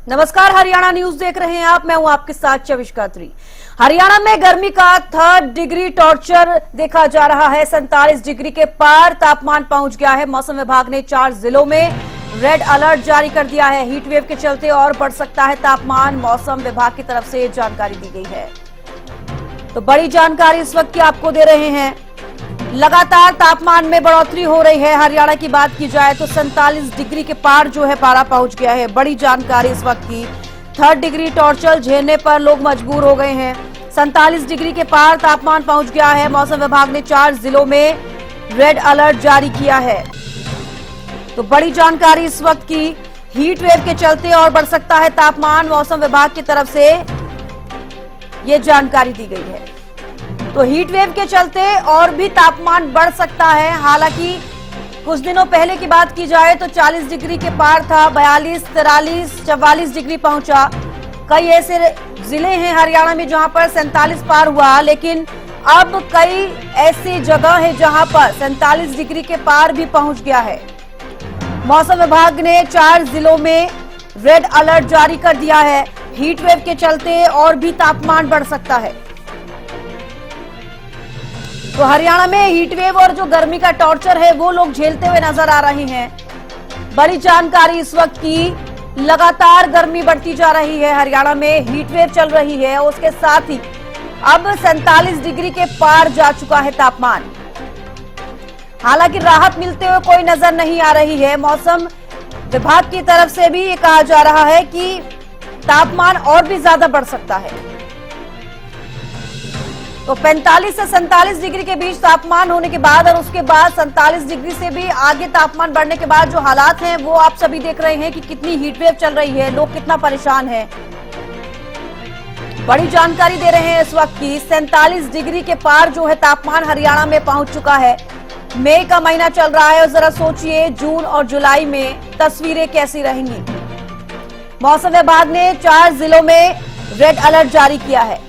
नमस्कार, हरियाणा न्यूज देख रहे हैं आप। मैं हूं आपके साथ चविष्का त्री। हरियाणा में गर्मी का 3rd डिग्री टॉर्चर देखा जा रहा है। 47 डिग्री के पार तापमान पहुंच गया है। मौसम विभाग ने 4 जिलों में रेड अलर्ट जारी कर दिया है। हीट वेव के चलते और बढ़ सकता है तापमान। मौसम विभाग की तरफ से जानकारी दी गई है। तो बड़ी जानकारी इस वक्त की आपको दे रहे हैं। लगातार तापमान में बढ़ोतरी हो रही है। हरियाणा की बात की जाए तो 47 डिग्री के पार जो है पारा पहुंच गया है। बड़ी जानकारी इस वक्त की। 3rd डिग्री टॉर्चर झेलने पर लोग मजबूर हो गए हैं। 47 डिग्री के पार तापमान पहुंच गया है। मौसम विभाग ने 4 जिलों में रेड अलर्ट जारी किया है। तो बड़ी जानकारी इस वक्त की। हीट वेव के चलते और बढ़ सकता है तापमान। मौसम विभाग की तरफ से ये जानकारी दी गई है। तो हीट वेव के चलते और भी तापमान बढ़ सकता है। हालांकि कुछ दिनों पहले की बात की जाए तो 40 डिग्री के पार था। 42, 43, 44 डिग्री पहुंचा। कई ऐसे जिले हैं हरियाणा में जहां पर 47 पार हुआ, लेकिन अब कई ऐसी जगह है जहां पर 47 डिग्री के पार भी पहुंच गया है। मौसम विभाग ने 4 जिलों में रेड अलर्ट जारी कर दिया है। हीट वेव के चलते और भी तापमान बढ़ सकता है। तो हरियाणा में हीट वेव और जो गर्मी का टॉर्चर है वो लोग झेलते हुए नजर आ रहे हैं। बड़ी जानकारी इस वक्त की। लगातार गर्मी बढ़ती जा रही है। हरियाणा में हीट वेव चल रही है। उसके साथ ही अब 47 डिग्री के पार जा चुका है तापमान। हालांकि राहत मिलते हुए कोई नजर नहीं आ रही है। मौसम विभाग की तरफ से भी ये कहा जा रहा है कि तापमान और भी ज्यादा बढ़ सकता है। तो 45 से 47 डिग्री के बीच तापमान होने के बाद और उसके बाद 47 डिग्री से भी आगे तापमान बढ़ने के बाद जो हालात हैं वो आप सभी देख रहे हैं कि कितनी हीट वेव चल रही है, लोग कितना परेशान हैं। बड़ी जानकारी दे रहे हैं इस वक्त की। 47 डिग्री के पार जो है तापमान हरियाणा में पहुंच चुका है। मई का महीना चल रहा है और जरा सोचिए जून और जुलाई में तस्वीरें कैसी रहेंगी। मौसम विभाग ने 4 जिलों में रेड अलर्ट जारी किया है।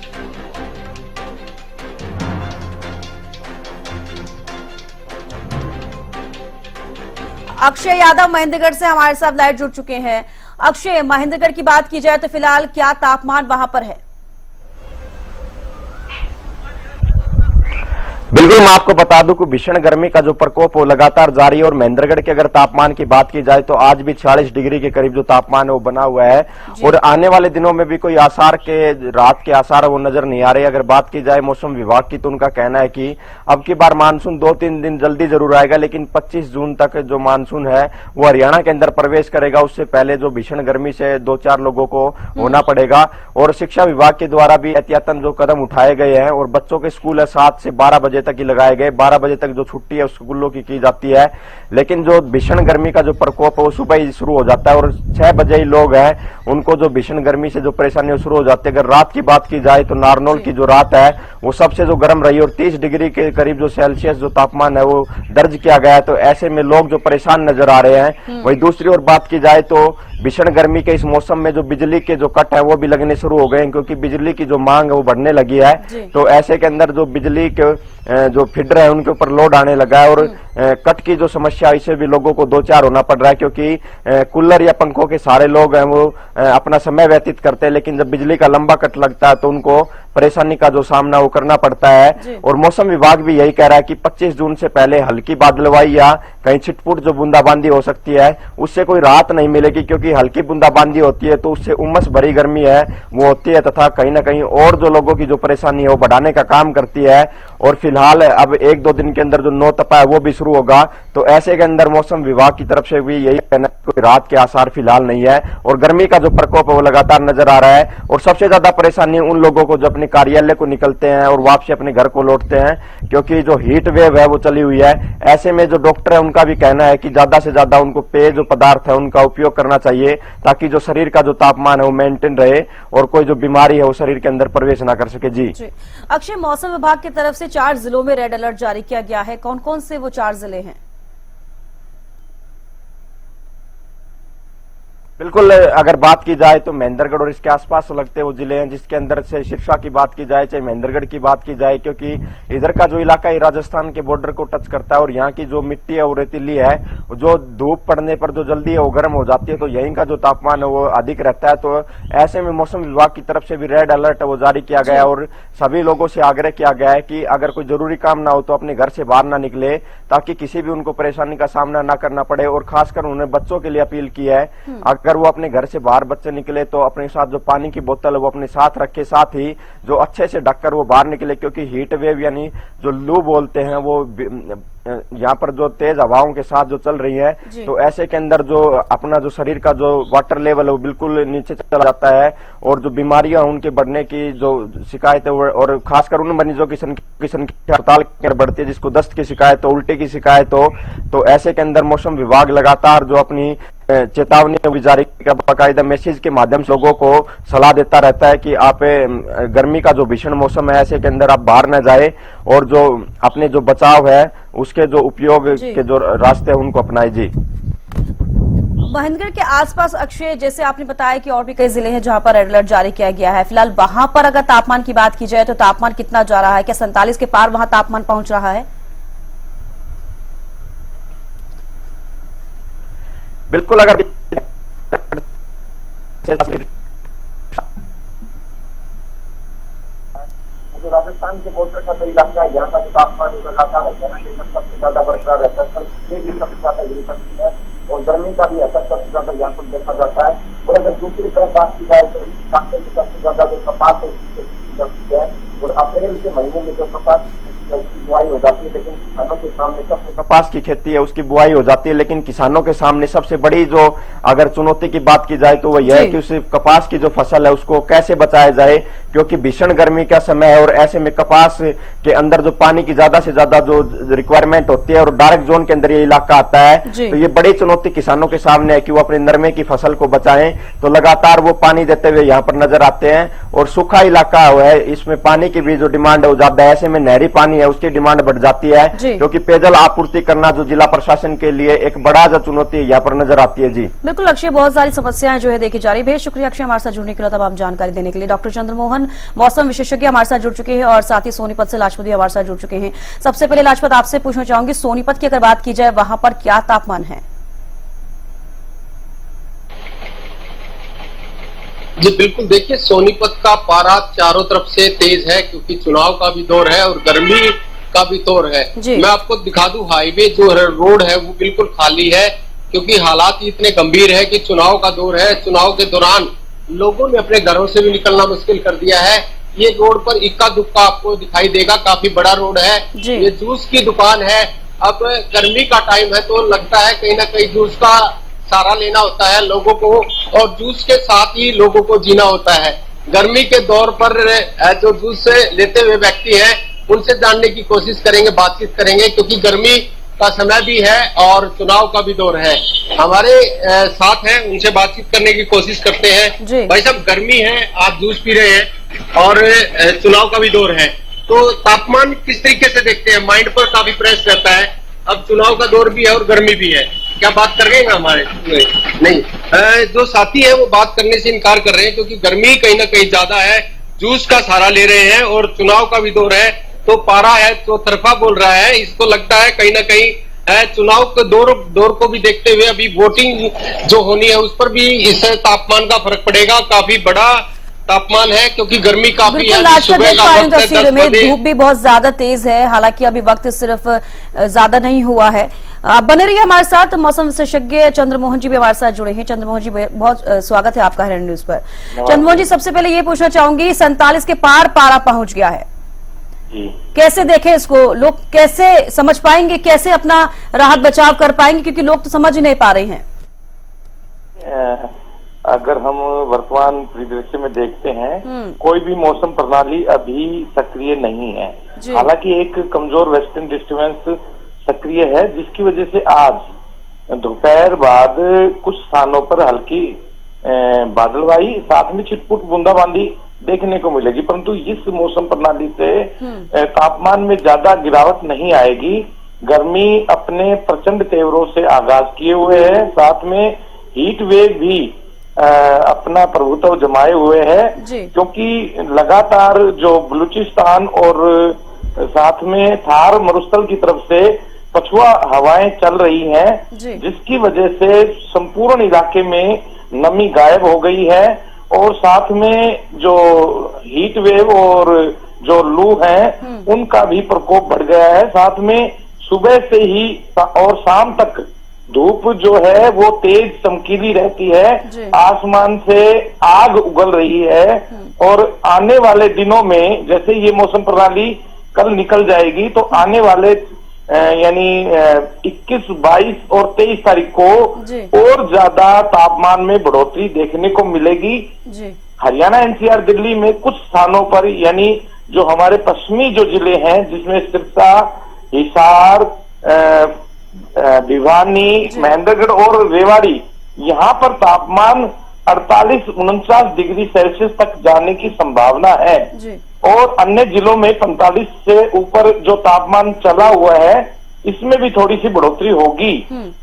अक्षय यादव महेंद्रगढ़ से हमारे साथ लाइव जुड़ चुके हैं। अक्षय, महेंद्रगढ़ की बात की जाए तो फिलहाल क्या तापमान वहां पर है? बिल्कुल, मैं आपको बता दूं कि भीषण गर्मी का जो प्रकोप वो लगातार जारी है और महेंद्रगढ़ के अगर तापमान की बात की जाए तो आज भी 46 डिग्री के करीब जो तापमान है वो बना हुआ है और आने वाले दिनों में भी कोई आसार के रात के आसार वो नजर नहीं आ रहे। अगर बात की जाए मौसम विभाग की तो उनका कहना है कि अब की बार मानसून 2-3 दिन जल्दी जरूर आएगा, लेकिन 25 जून तक जो मानसून है वो हरियाणा के अंदर प्रवेश करेगा। उससे पहले जो भीषण गर्मी से 2-4 लोगों को होना पड़ेगा। और शिक्षा विभाग के द्वारा भी एहतियातन जो कदम उठाए गए हैं और बच्चों के स्कूल है 7 से 12 बजे तक ही लगाए गए। 12 बजे तक जो छुट्टी है स्कूलों की जाती है, लेकिन जो भीषण गर्मी का जो प्रकोप है वो सुबह ही शुरू हो जाता है और 6 बजे ही लोग हैं उनको जो भीषण गर्मी से जो परेशानी शुरू हो जाती है। अगर रात की बात की जाए तो नारनौल की जो रात है वो सबसे जो गर्म रही और 30 डिग्री के करीब जो सेल्सियस जो तापमान है वो दर्ज किया गया है। तो ऐसे में लोग जो परेशान नजर आ रहे हैं। वहीं दूसरी ओर बात की जाए तो भीषण गर्मी के इस मौसम में जो बिजली के जो कट है वो भी लगने शुरू हो गए हैं, क्योंकि बिजली की जो मांग है वो बढ़ने लगी है। तो ऐसे के अंदर जो बिजली के जो फीडर है उनके ऊपर लोड आने लगा है और कट की जो समस्या इससे भी लोगों को 2-4 होना पड़ रहा है, क्योंकि कूलर या पंखों के सारे लोग हैं वो अपना समय व्यतीत करते हैं, लेकिन जब बिजली का लंबा कट लगता है तो उनको परेशानी का जो सामना वो करना पड़ता है। और मौसम विभाग भी यही कह रहा है कि 25 जून से पहले हल्की बादलवाई या कहीं छिटपुट जो बूंदाबांदी हो सकती है उससे कोई राहत नहीं मिलेगी, क्योंकि हल्की बूंदाबांदी होती है तो उससे उमस भरी गर्मी है वो होती है तथा कहीं ना कहीं और जो लोगों की जो परेशानी है वो बढ़ाने का काम करती है। और फिलहाल अब 1-2 दिन के अंदर जो नौ तपा है वो भी शुरू होगा। तो ऐसे के अंदर मौसम विभाग की तरफ से भी यही कहना है कोई राहत के आसार फिलहाल नहीं है और गर्मी का जो प्रकोप है वो लगातार नजर आ रहा है। और सबसे ज्यादा परेशानी उन लोगों को जो अपने कार्यालय को निकलते हैं और वापसी अपने घर को लौटते हैं, क्योंकि जो हीट वेव है वो चली हुई है। ऐसे में जो डॉक्टर है उनका भी कहना है कि ज्यादा से ज्यादा उनको पेय जो पदार्थ है उनका उपयोग करना चाहिए, ताकि जो शरीर का जो तापमान है वो मेंटेन रहे और कोई जो बीमारी है वो शरीर के अंदर प्रवेश ना कर सके। जी अक्षय, मौसम विभाग की तरफ से 4 जिलों में रेड अलर्ट जारी किया गया है। कौन कौन से वो 4 जिले हैं? बिल्कुल, अगर बात की जाए तो महेंद्रगढ़ और इसके आसपास लगते वो जिले हैं, जिसके अंदर से सिरसा की बात की जाए चाहे महेंद्रगढ़ की बात की जाए, क्योंकि इधर का जो इलाका है राजस्थान के बॉर्डर को टच करता है और यहाँ की जो मिट्टी है वो रेतीली है, जो धूप पड़ने पर जो जल्दी है वो गर्म हो जाती है, तो यहीं का जो तापमान है वो अधिक रहता है। तो ऐसे में मौसम विभाग की तरफ से भी रेड अलर्ट वो जारी किया गया है और सभी लोगों से आग्रह किया गया है कि अगर कोई जरूरी काम ना हो तो अपने घर से बाहर ना निकले, ताकि किसी भी उनको परेशानी का सामना ना करना पड़े। और खासकर उन्होंने बच्चों के लिए अपील की है, अगर वो अपने घर से बाहर बच्चे निकले तो अपने साथ जो पानी की बोतल है वो अपने साथ रखे, साथ ही जो अच्छे से ढककर वो बाहर निकले, क्योंकि हीट वेव यानी जो लू बोलते हैं वो यहाँ पर जो तेज हवाओं के साथ जो चल रही है, तो ऐसे के अंदर जो अपना जो शरीर का जो वाटर लेवल है वो बिल्कुल नीचे चला जाता है और जो बीमारियां उनके बढ़ने की जो शिकायत है और खासकर उन मरीजों की संख्या अस्पताल के बढ़ती है, जिसको दस्त की शिकायत हो, उल्टी की शिकायत हो, तो ऐसे के अंदर मौसम विभाग लगातार जो अपनी चेतावनी जारी का बाकायदा मैसेज के माध्यम से लोगों को सलाह देता रहता है कि आप गर्मी का जो भीषण मौसम है ऐसे के अंदर आप बाहर न जाए और जो अपने जो बचाव है उसके जो उपयोग के जो रास्ते हैं उनको अपनाए। जी, महेंद्रगढ़ के आसपास अक्षय, जैसे आपने बताया कि और भी कई जिले हैं जहां पर रेड अलर्ट जारी किया गया है, फिलहाल वहां पर अगर तापमान की बात की जाए तो तापमान कितना जा रहा है? क्या 47 के पार वहां तापमान पहुंच रहा है? बिल्कुल, अगर जो राजस्थान के बॉर्डर का जो इलाका है यहाँ का जो तापमान लगातार सबसे ज्यादा बरकरार रहता है, ये भी सबसे ज्यादा गिर सकती है और गर्मी का भी असर सबसे ज्यादा यहाँ पर देखा जाता है। और अगर दूसरी तरफ बात की जाए तो इस इलाके में सबसे ज्यादा जो कपास है और अप्रैल के महीने में जो कपास की बुआई हो जाती है, लेकिन किसानों के सामने सबसे कपास की खेती है उसकी बुआई हो जाती है, लेकिन किसानों के सामने सबसे बड़ी जो अगर चुनौती की बात की जाए तो वह यह है कि उस कपास की जो फसल है उसको कैसे बचाया जाए, क्योंकि भीषण गर्मी का समय है और ऐसे में कपास के अंदर जो पानी की ज्यादा से ज्यादा जो रिक्वायरमेंट होती है और डार्क जोन के अंदर ये इलाका आता है, तो ये बड़ी चुनौती किसानों के सामने है कि वो अपने नरमे की फसल को बचाएं। तो लगातार वो पानी देते हुए यहाँ पर नजर आते हैं और सूखा इलाका है, इसमें पानी की भी जो डिमांड है वो ज्यादा है, ऐसे में नहरी पानी है उसकी डिमांड बढ़ जाती है, क्योंकि पेयजल आपूर्ति करना जो जिला प्रशासन के लिए एक बड़ा जो चुनौती यहाँ पर नजर आती है। जी बिल्कुल अक्षय, बहुत सारी समस्याएं जो है देखी जा रही है। बेहद शुक्रिया अक्षय हमारे साथ जुड़ने के लिए, तमाम जानकारी देने के लिए। डॉक्टर चंद्रमोहन मौसम विशेषज्ञ हमारे साथ जुड़ चुके हैं और साथ ही सोनीपत से लाजपत भी हमारे साथ जुड़ चुके हैं। सबसे पहले लाजपत आपसे पूछना चाहूंगी, सोनीपत की अगर बात की जाए वहां पर क्या तापमान है? जी बिल्कुल, देखिए सोनीपत का पारा चारों तरफ से तेज है क्योंकि चुनाव का भी दौर है और गर्मी का भी दौर है। मैं आपको दिखा दूं, हाईवे जो रोड है वो बिल्कुल खाली है क्योंकि हालात इतने गंभीर है कि चुनाव का दौर है। चुनाव के दौरान लोगों ने अपने घरों से भी निकलना मुश्किल कर दिया है। ये रोड पर इक्का दुक्का आपको दिखाई देगा, काफी बड़ा रोड है। ये जूस की दुकान है। अब गर्मी का टाइम है तो लगता है कहीं ना कहीं जूस का सहारा लेना होता है लोगों को और जूस के साथ ही लोगों को जीना होता है। गर्मी के दौर पर जो जूस लेते हुए व्यक्ति हैं उनसे जानने की कोशिश करेंगे, बातचीत करेंगे, क्योंकि गर्मी का समय भी है और चुनाव का भी दौर है। हमारे साथ हैं, उनसे बातचीत करने की कोशिश करते हैं। भाई साहब, गर्मी है, आप जूस पी रहे हैं और चुनाव का भी दौर है, तो तापमान किस तरीके से देखते हैं? माइंड पर काफी प्रेस रहता है, अब चुनाव का दौर भी है और गर्मी भी है, क्या बात कर रहे हैं हमारे? नहीं, जो साथी है वो बात करने से इनकार कर रहे हैं क्योंकि गर्मी कहीं ना कहीं ज्यादा है, जूस का सहारा ले रहे हैं और चुनाव का भी दौर है, तो पारा है तो तरफा बोल रहा है। इसको लगता है कहीं ना कहीं चुनाव के दौर को भी देखते हुए अभी वोटिंग जो होनी है उस पर भी इस तापमान का फर्क पड़ेगा। काफी बड़ा तापमान है क्योंकि गर्मी काफी है, सुबह का वक्त है 10 बजे। धूप भी बहुत ज्यादा तेज है, हालांकि अभी वक्त सिर्फ ज्यादा नहीं हुआ है। आप बने रहिए हमारे साथ। मौसम विशेषज्ञ चंद्रमोहन जी भी हमारे साथ जुड़े हैं। चंद्रमोहन जी, बहुत स्वागत है आपका हरियाणा न्यूज पर। चंद्रमोहन जी, सबसे पहले ये पूछना चाहूंगी, 47 के पार पारा पहुंच गया है, कैसे देखें इसको? लोग कैसे समझ पाएंगे, कैसे अपना राहत बचाव कर पाएंगे, क्योंकि लोग तो समझ ही नहीं पा रहे हैं। अगर हम वर्तमान परिदृश्य में देखते हैं, कोई भी मौसम प्रणाली अभी सक्रिय नहीं है। हालांकि एक कमजोर वेस्टर्न डिस्टर्बेंस सक्रिय है, जिसकी वजह से आज दोपहर बाद कुछ स्थानों पर हल्की बादलवाई साथ में छिटपुट बूंदाबांदी देखने को मिलेगी, परंतु इस मौसम प्रणाली से तापमान में ज्यादा गिरावट नहीं आएगी। गर्मी अपने प्रचंड तेवरों से आगाज किए हुए है, साथ में हीट वेव भी अपना प्रभुत्व जमाए हुए है, क्योंकि लगातार जो बलूचिस्तान और साथ में थार मरुस्थल की तरफ से पछुआ हवाएं चल रही हैं, जिसकी वजह से संपूर्ण इलाके में नमी गायब हो गई है और साथ में जो हीट वेव और जो लू है उनका भी प्रकोप बढ़ गया है। साथ में सुबह से ही और शाम तक धूप जो है वो तेज चमकीली रहती है, आसमान से आग उगल रही है और आने वाले दिनों में जैसे ये मौसम प्रणाली कल निकल जाएगी तो आने वाले यानी 21, 22 और 23 तारीख को और ज्यादा तापमान में बढ़ोतरी देखने को मिलेगी। हरियाणा, एनसीआर, दिल्ली में कुछ स्थानों पर यानी जो हमारे पश्चिमी जो जिले हैं जिसमें सिरसा, हिसार, भिवानी, महेंद्रगढ़ और रेवाड़ी, यहाँ पर तापमान 48-49 डिग्री सेल्सियस तक जाने की संभावना है और अन्य जिलों में 45 से ऊपर जो तापमान चला हुआ है इसमें भी थोड़ी सी बढ़ोतरी होगी।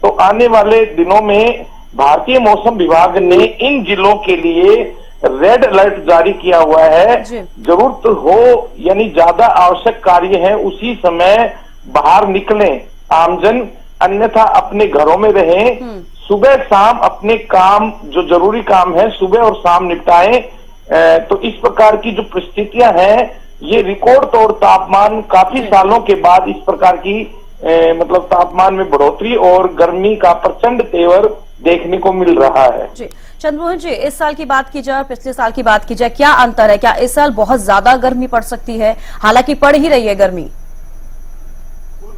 तो आने वाले दिनों में भारतीय मौसम विभाग ने इन जिलों के लिए रेड अलर्ट जारी किया हुआ है। जरूरत हो यानी ज्यादा आवश्यक कार्य है उसी समय बाहर निकलें आमजन, अन्यथा अपने घरों में रहें। सुबह शाम अपने काम जो जरूरी काम है सुबह और शाम निपटाएं। तो इस प्रकार की जो परिस्थितियां हैं ये रिकॉर्ड तौर तापमान काफी सालों के बाद इस प्रकार की मतलब तापमान में बढ़ोतरी और गर्मी का प्रचंड तेवर देखने को मिल रहा है। जी चंद्रमोहन जी, इस साल की बात की जाए और पिछले साल की बात की जाए, क्या अंतर है? क्या इस साल बहुत ज्यादा गर्मी पड़ सकती है? हालांकि पड़ ही रही है गर्मी।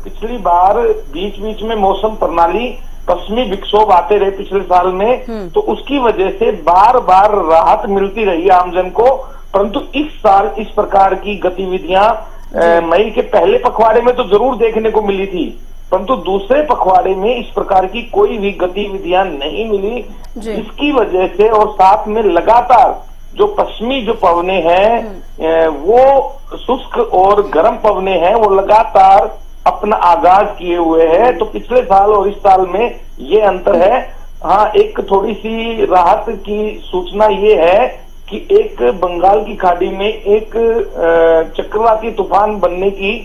पिछली बार बीच बीच में मौसम प्रणाली पश्चिमी विक्षोभ आते रहे पिछले साल में, तो उसकी वजह से बार बार राहत मिलती रही आमजन को, परंतु इस साल इस प्रकार की गतिविधियां मई के पहले पखवाड़े में तो जरूर देखने को मिली थी, परंतु दूसरे पखवाड़े में इस प्रकार की कोई भी गतिविधियां नहीं मिली। इसकी वजह से और साथ में लगातार जो पश्चिमी जो पवने हैं वो शुष्क और गर्म पवने हैं वो लगातार अपना आगाज किए हुए हैं। तो पिछले साल और इस साल में ये अंतर है। हाँ, एक थोड़ी सी राहत की सूचना ये है कि एक बंगाल की खाड़ी में एक चक्रवाती तूफान बनने की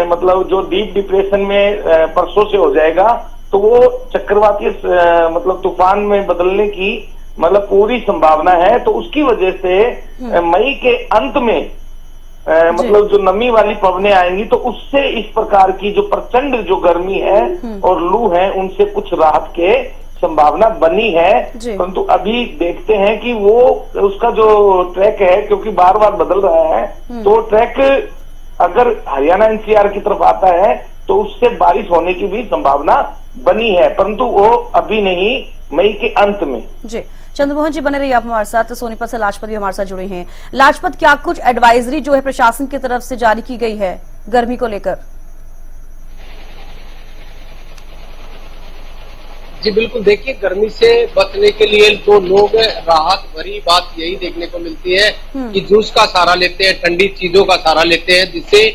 मतलब जो डीप डिप्रेशन में परसों से हो जाएगा, तो वो चक्रवाती मतलब तूफान में बदलने की मतलब पूरी संभावना है। तो उसकी वजह से मई के अंत में मतलब जो नमी वाली पवनें आएंगी तो उससे इस प्रकार की जो प्रचंड जो गर्मी है और लू है उनसे कुछ राहत के संभावना बनी है। परंतु अभी देखते हैं कि वो उसका जो ट्रैक है क्योंकि बार बार बदल रहा है, तो ट्रैक अगर हरियाणा एनसीआर की तरफ आता है तो उससे बारिश होने की भी संभावना बनी है, परंतु वो अभी नहीं, मई के अंत में। जी चंद्रमोहन जी बने रहिए आप हमारे साथ। सोनीपत से लाजपत भी हमारे साथ जुड़े हैं। लाजपत, क्या कुछ एडवाइजरी जो है प्रशासन की तरफ से जारी की गई है गर्मी को लेकर? जी बिल्कुल, देखिए गर्मी से बचने के लिए जो लोग राहत भरी बात यही देखने को मिलती है कि जूस का सहारा लेते हैं, ठंडी चीजों का सहारा लेते हैं, जिससे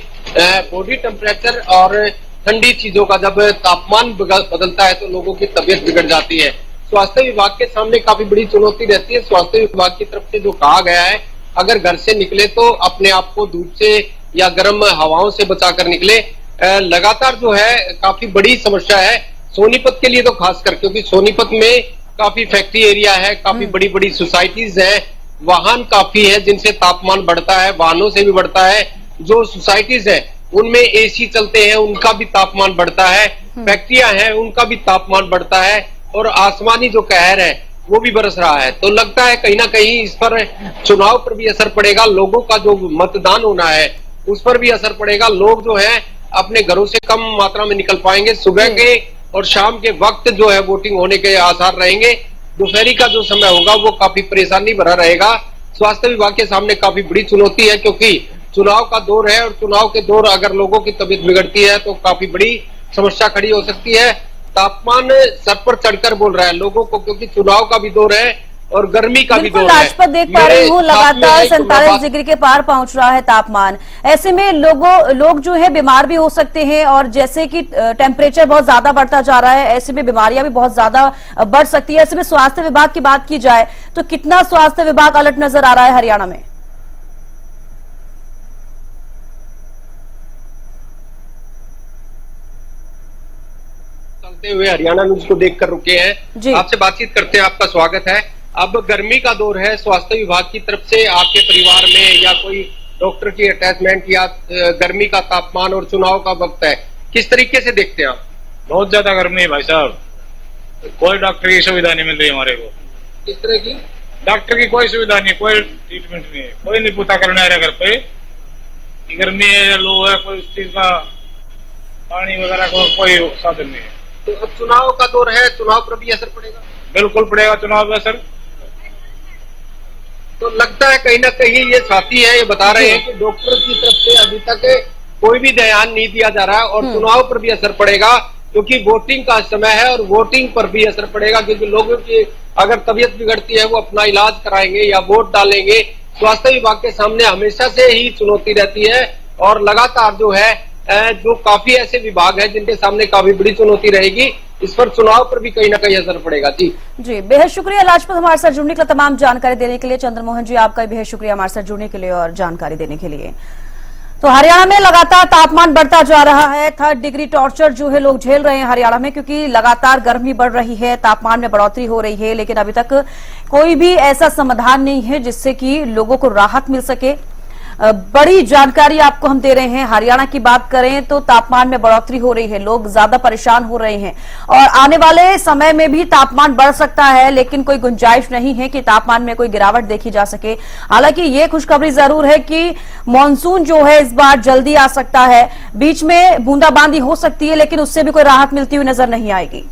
बॉडी टेम्परेचर और ठंडी चीजों का जब तापमान बदलता है तो लोगों की तबीयत बिगड़ जाती है। स्वास्थ्य विभाग के सामने काफी बड़ी चुनौती रहती है। स्वास्थ्य विभाग की तरफ से जो कहा गया है, अगर घर से निकले तो अपने आप को धूप से या गर्म हवाओं से बचाकर निकले। लगातार जो है काफी बड़ी समस्या है सोनीपत के लिए तो खासकर, क्योंकि सोनीपत में काफी फैक्ट्री एरिया है, काफी बड़ी बड़ी सोसाइटीज है, वाहन काफी है जिनसे तापमान बढ़ता है, वाहनों से भी बढ़ता है। जो सोसाइटीज है उनमें एसी चलते हैं, उनका भी तापमान बढ़ता है, फैक्ट्रियां हैं उनका भी तापमान बढ़ता है और आसमानी जो कहर है वो भी बरस रहा है। तो लगता है कहीं ना कहीं इस पर चुनाव पर भी असर पड़ेगा, लोगों का जो मतदान होना है उस पर भी असर पड़ेगा। लोग जो है अपने घरों से कम मात्रा में निकल पाएंगे। सुबह के और शाम के वक्त जो है वोटिंग होने के आसार रहेंगे। दोपहरी का जो समय होगा वो काफी परेशानी भरा रहेगा। स्वास्थ्य विभाग के सामने काफी बड़ी चुनौती है, क्योंकि चुनाव का दौर है और चुनाव के दौर अगर लोगों की तबीयत बिगड़ती है तो काफी बड़ी समस्या खड़ी हो सकती है। तापमान सर पर चढ़कर बोल रहा है लोगों को, क्योंकि चुनाव का भी दौर है और गर्मी का भी बिल्कुल दौर है। लाजपत देख पा रही हूँ, लगातार 47 डिग्री के पार पहुंच रहा है तापमान। ऐसे में लोग जो है बीमार भी हो सकते हैं, और जैसे कि टेम्परेचर बहुत ज्यादा बढ़ता जा रहा है, ऐसे में बीमारियां भी बहुत ज्यादा बढ़ सकती है। ऐसे में स्वास्थ्य विभाग की बात की जाए तो कितना स्वास्थ्य विभाग अलर्ट नजर आ रहा है हरियाणा में? चलते हुए हरियाणा न्यूज को देखकर रुके हैं, आपसे बातचीत करते हैं। आपका स्वागत है। अब गर्मी का दौर है, स्वास्थ्य विभाग की तरफ से आपके परिवार में या कोई डॉक्टर की अटैचमेंट या गर्मी का तापमान और चुनाव का वक्त है, किस तरीके से देखते हैं आप? बहुत ज्यादा गर्मी है भाई साहब, कोई डॉक्टर की सुविधा नहीं मिल रही हमारे को। किस तरह की? डॉक्टर की कोई सुविधा नहीं, कोई ट्रीटमेंट नहीं है, कोई नहीं पूछा करने आ रहा घर पे कि गर्मी है या लो है, कोई उस चीज का पानी वगैरह का कोई साधन नहीं है। तो अब चुनाव का दौर है, चुनाव पर भी असर पड़ेगा? बिल्कुल पड़ेगा चुनाव में असर। तो लगता है कहीं ना कहीं ये साथी है, ये बता रहे हैं कि डॉक्टर की तरफ से अभी तक कोई भी ध्यान नहीं दिया जा रहा है और चुनाव पर भी असर पड़ेगा, क्योंकि वोटिंग का समय है और वोटिंग पर भी असर पड़ेगा, क्योंकि लोगों की अगर तबीयत बिगड़ती है वो अपना इलाज कराएंगे या वोट डालेंगे। स्वास्थ्य विभाग के सामने हमेशा से ही चुनौती रहती है और लगातार जो है जो काफी ऐसे विभाग हैं जिनके सामने काफी बड़ी चुनौती रहेगी, इस पर चुनाव पर भी कहीं ना कहीं असर पड़ेगा। जी बेहद शुक्रिया लाजपत हमारे साथ जुड़ने के लिए, तमाम जानकारी देने के लिए। चंद्रमोहन जी आपका बेहद शुक्रिया हमारे साथ जुड़ने के लिए और जानकारी देने के लिए। तो हरियाणा में लगातार तापमान बढ़ता जा रहा है। 3rd डिग्री टॉर्चर जो है लोग झेल रहे हैं हरियाणा में, क्योंकि लगातार गर्मी बढ़ रही है, तापमान में बढ़ोतरी हो रही है, लेकिन अभी तक कोई भी ऐसा समाधान नहीं है जिससे कि लोगों को राहत मिल सके। बड़ी जानकारी आपको हम दे रहे हैं। हरियाणा की बात करें तो तापमान में बढ़ोतरी हो रही है, लोग ज्यादा परेशान हो रहे हैं और आने वाले समय में भी तापमान बढ़ सकता है, लेकिन कोई गुंजाइश नहीं है कि तापमान में कोई गिरावट देखी जा सके। हालांकि ये खुशखबरी जरूर है कि मानसून जो है इस बार जल्दी आ सकता है, बीच में बूंदाबांदी हो सकती है, लेकिन उससे भी कोई राहत मिलती हुई नजर नहीं आएगी।